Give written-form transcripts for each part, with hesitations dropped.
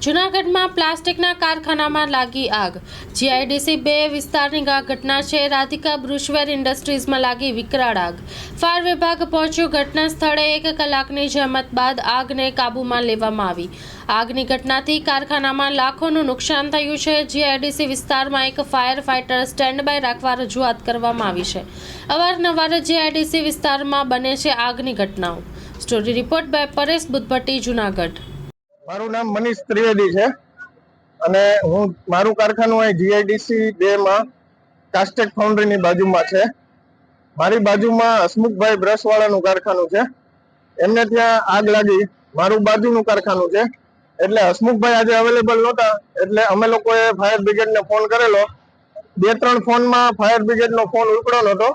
જૂનાગઢમાં પ્લાસ્ટિકના કારખાનામાં લાગી આગ। જીઆઈડીસી 2 વિસ્તારની આ ઘટના છે। રાધિકા બ્રુશવેર ઇન્ડસ્ટ્રીઝમાં લાગી વિકરાળ આગ। ફાયર વિભાગ પહોંચ્યું ઘટના સ્થળે। 1 કલાકની જહેમત બાદ આગને કાબૂમાં લેવામાં આવી। આગની ઘટનાથી કારખાનામાં લાખોનું નુકસાન થયું છે। જીઆઈડીસી વિસ્તારમાં એક ફાયર ફાઇટર સ્ટેન્ડ બાય રાખવા રજૂઆત કરવામાં આવી છે। અવારનવાર જીઆઈડીસી વિસ્તારમાં બને છે આગની ઘટનાઓ। Story report by Paresh Buddhabhatti, Junagadh. મારું નામ મનીષ ત્રિવેદી છે અને હું મારું કારખાનું અહીં જીઆઈડીસી 2 માં કાસ્ટેક ફાઉન્ડરીની બાજુમાં છે। મારી બાજુમાં હસમુખભાઈ બ્રશવાળાનું કારખાનું છે। એમને ત્યાં આગ લાગી। મારું બાજુનું કારખાનું છે એટલે હસમુખભાઈ આજે અવેલેબલ નહોતા એટલે અમે લોકોએ ફાયર બ્રિગેડને ફોન કરેલો। 2-3 ફોનમાં ફાયર બ્રિગેડનો ફોન ઉપડ્યો નહોતો।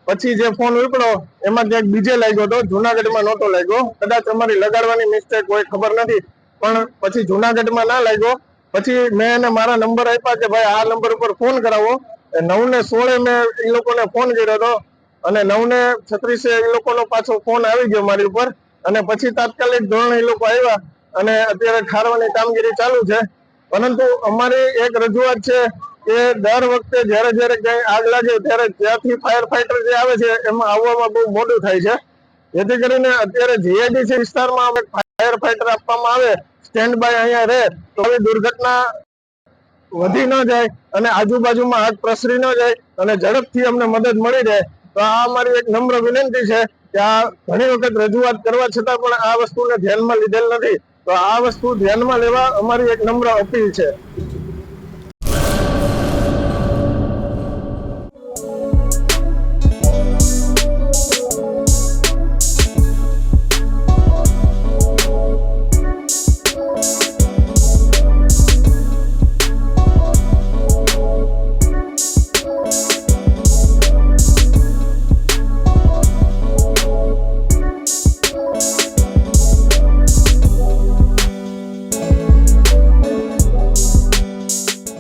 પછી જે ફોન ઉપડ્યો એમાં ક્યાંક બીજે લાગ્યો હતો, જુનાગઢમાં નહોતો લાગ્યો। કદાચ અમારી લગાડવાની મિસ્ટેક હોય, ખબર નથી, પણ પછી જુનાગઢમાં ના લાગ્યો। પછી મેં એને મારા નંબર આપ્યા કે ભાઈ આ નંબર ઉપર ફોન કરાવો। 9:16 મેં એ લોકોને ફોન કર્યો હતો અને 9:36 એ લોકોનો પાછો ફોન આવી ગયો મારી ઉપર અને પછી તાત્કાલિક ધોરણે એ લોકો આવ્યા અને અત્યારે ઠારવાની કામગીરી ચાલુ છે। પરંતુ અમારી એક રજૂઆત છે કે દર વખતે જ્યારે ક્યાંય આગ લાગે ત્યારે ત્યાંથી ફાયર ફાઈટર જે આવે છે એમાં આવવામાં બહુ મોડું થાય છે। જેથી કરીને અત્યારે જીઆઈડીસી વિસ્તારમાં ફાયર ફાઈટર આપવામાં આવે, સ્ટેન્ડ બાય અહીંયા રહે તો આવી દુર્ઘટના વધી ન જાય અને આજુબાજુમાં આગ પ્રસરી ન જાય અને ઝડપથી અમને મદદ મળી રહે। તો આ અમારી એક નમ્ર વિનંતી છે કે આ ઘણી વખત રજૂઆત કરવા છતાં પણ આ વસ્તુને ધ્યાનમાં લીધેલ નથી। તો આ વસ્તુ ધ્યાનમાં લેવા અમારી એક નમ્ર અપીલ છે।